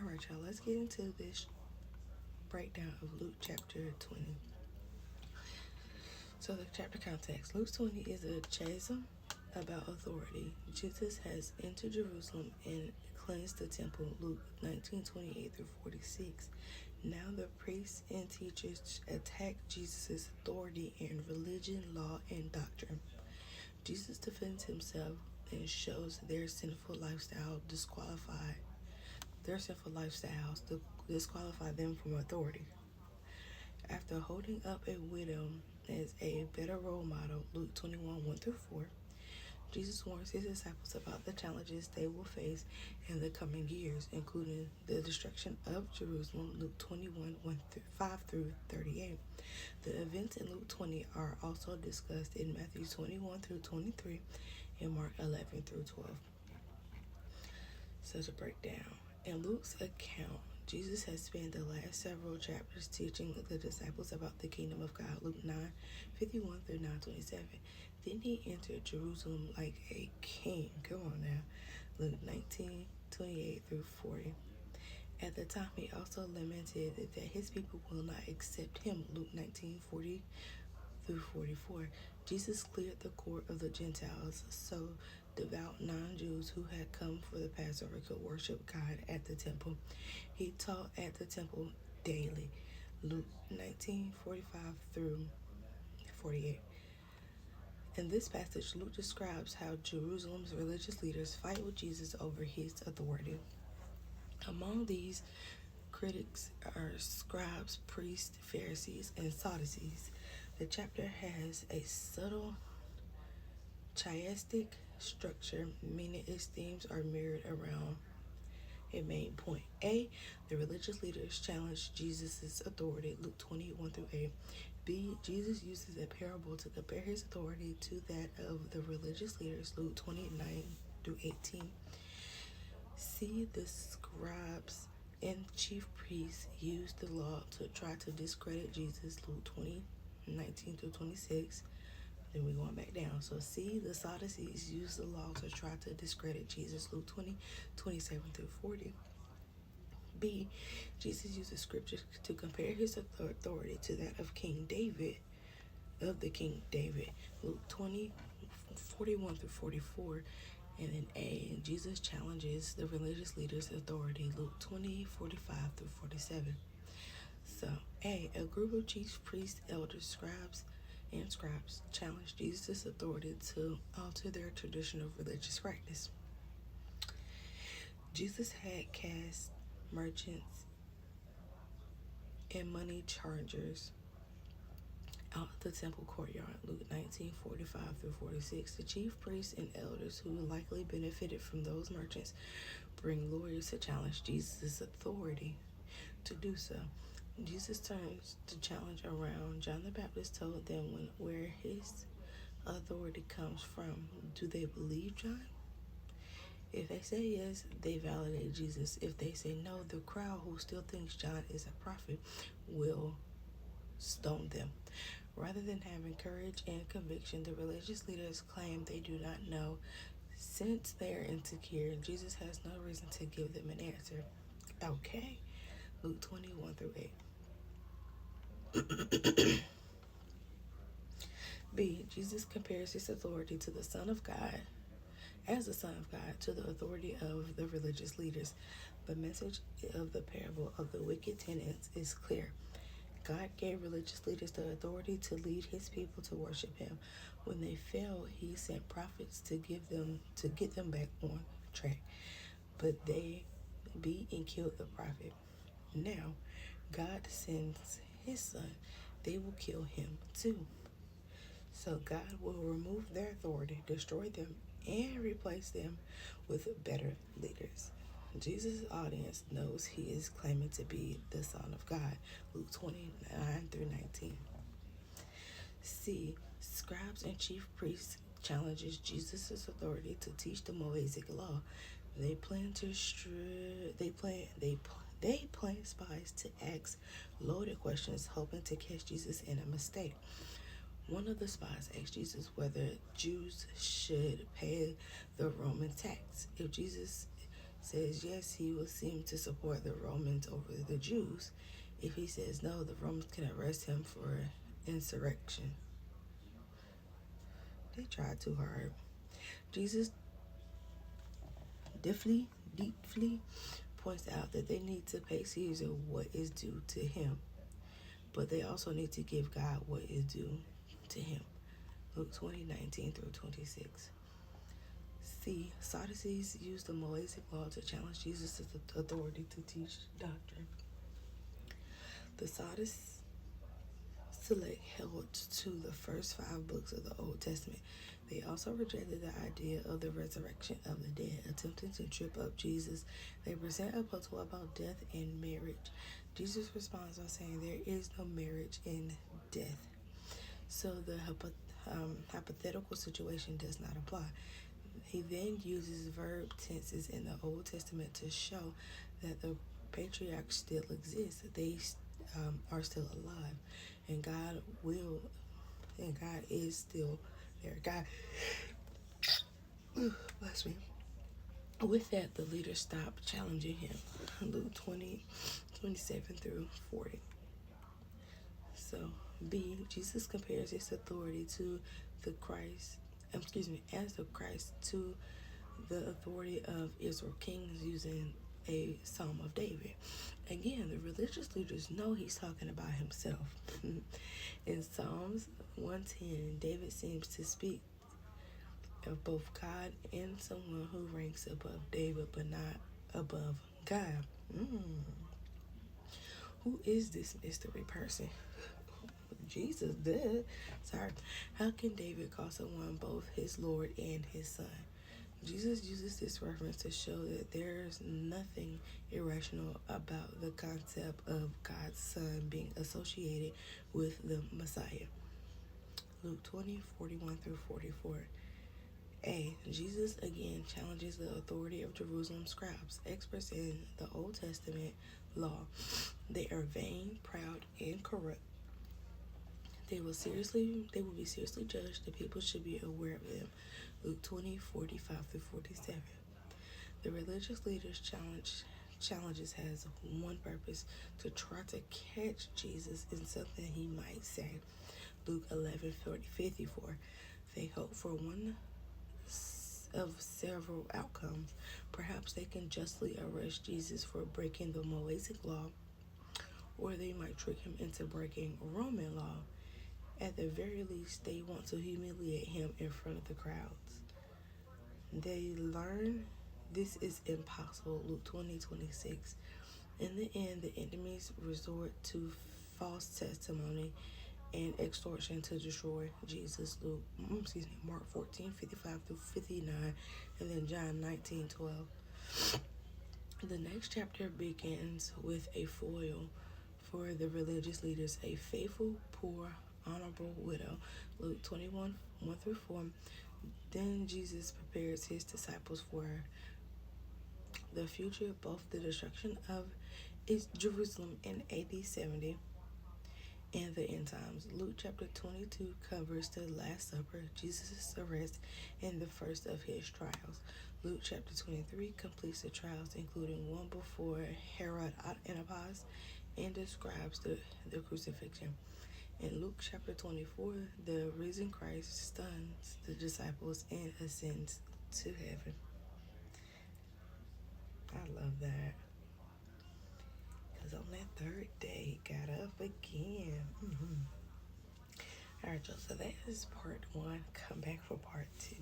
Alright, y'all, let's get into this breakdown of Luke chapter 20. So, the chapter context Luke 20 is a chasm about authority. Jesus has entered Jerusalem and cleansed the temple. Luke 19:28 through 46. Now, the priests and teachers attack Jesus' authority in religion, law, and doctrine. Jesus defends himself and shows their sinful lifestyles to disqualify them from authority. After holding up a widow as a better role model, Luke 21 1 through 4, Jesus warns his disciples about the challenges they will face in the coming years, including the destruction of Jerusalem, Luke 21 5 through 38. The events in Luke 20 are also discussed in Matthew 21 through 23 and Mark 11 through 12. Such a breakdown. In Luke's account, Jesus has spent the last several chapters teaching the disciples about the kingdom of God, Luke 9:51 through 9:27. Then he entered Jerusalem like a king. Come on now. Luke 19:28 through 40. At the time, he also lamented that his people will not accept him, Luke 19:40 through 44. Jesus cleared the court of the Gentiles so devout non-Jews who had come for the Passover could worship God at the temple. He taught at the temple daily, Luke 19:45 through 48. In this passage, Luke describes how Jerusalem's religious leaders fight with Jesus over his authority. Among these critics are scribes, priests, Pharisees, and Sadducees. The chapter has a subtle chiastic structure, meaning its themes are mirrored around a main point. A. The religious leaders challenge Jesus' authority, Luke 21 through 8. B. Jesus uses a parable to compare his authority to that of the religious leaders, Luke 29 through 18. C. The scribes and chief priests use the law to try to discredit Jesus, Luke 20:19 through 26. Then we're going back down. So C, the Sadducees use the law to try to discredit Jesus, Luke 20:27 through 40. B, Jesus uses scripture to compare his authority to that of King David, Luke 20:41 through 44. And then A, Jesus challenges the religious leaders' authority, Luke 20:45 through 47. So A group of chief priests, elders, scribes challenged Jesus' authority to alter their traditional religious practice. Jesus had cast merchants and money changers out the temple courtyard, Luke 19:45 through 46. The chief priests and elders, who likely benefited from those merchants, bring lawyers to challenge Jesus' authority to do so. Jesus turns to challenge around. John the Baptist told them where his authority comes from. Do they believe John? If they say yes, they validate Jesus. If they say no, the crowd who still thinks John is a prophet will stone them. Rather than having courage and conviction, the religious leaders claim they do not know. Since they are insecure, Jesus has no reason to give them an answer. Okay, Luke 21 through 8. B, Jesus compares his authority to the Son of God, as the Son of God, to the authority of the religious leaders. The message of the parable of the wicked tenants is clear. God gave religious leaders the authority to lead his people to worship him. When they failed, he sent prophets to get them back on track. But they beat and killed the prophet. Now, God sends his son. They will kill him too. So God will remove their authority, destroy them, and replace them with better leaders. Jesus' audience knows he is claiming to be the Son of God, Luke 29 through 19. C, scribes and chief priests challenges Jesus' authority to teach the Mosaic law. They plan spies to ask loaded questions, hoping to catch Jesus in a mistake. One of the spies asked Jesus whether Jews should pay the Roman tax. If Jesus says yes, he will seem to support the Romans over the Jews. If he says no, the Romans can arrest him for insurrection. They tried too hard. Jesus deeply points out that they need to pay Caesar what is due to him, but they also need to give God what is due to him. Luke 20:19 through 26. C. Sadducees used the Mosaic law to challenge Jesus' authority to teach doctrine. The Sadducees held to the first 5 books of the Old Testament. They also rejected the idea of the resurrection of the dead, attempting to trip up Jesus. They present a puzzle about death and marriage. Jesus responds by saying there is no marriage in death. So the hypothetical situation does not apply. He then uses verb tenses in the Old Testament to show that the patriarchs still exist. They are still alive, and God is still there. God, bless me. With that, the leaders stopped challenging him. Luke 20:27 through 40. So, B. Jesus compares his authority to the Christ. As the Christ to the authority of Israel kings using a Psalm of David. Again, the religious leaders know he's talking about himself. In Psalms 110, David seems to speak of both God and someone who ranks above David but not above God. Who is this mystery person? Jesus did. Sorry. How can David call someone both his Lord and his son? Jesus uses this reference to show that there's nothing irrational about the concept of God's Son being associated with the Messiah. Luke 20:41 through 44. A. Jesus again challenges the authority of Jerusalem scribes, experts in the Old Testament law. They are vain, proud, and corrupt. They will be seriously judged. The people should be aware of them. Luke 20:45 through 47. The religious leaders' challenges has one purpose: to try to catch Jesus in something he might say. Luke 11:54. They hope for one of several outcomes. Perhaps they can justly arrest Jesus for breaking the Mosaic law, or they might trick him into breaking Roman law. At the very least, they want to humiliate him in front of the crowds. They learn this is impossible. Luke 20:26. In the end, the enemies resort to false testimony and extortion to destroy Jesus. Mark 14:55 through 59, and then John 19:12. The next chapter begins with a foil for the religious leaders: a faithful, poor, honorable widow. Luke 21:1 through 4. Then Jesus prepares his disciples for the future, both the destruction of Jerusalem in AD 70 and the end times. Luke chapter 22 covers the Last Supper, Jesus' arrest, and the first of his trials. Luke chapter 23 completes the trials, including one before Herod Antipas, and describes the crucifixion. In Luke chapter 24, the risen Christ stuns the disciples and ascends to heaven. I love that. Because on that third day, he got up again. All right, y'all. So that is part 1. Come back for part 2.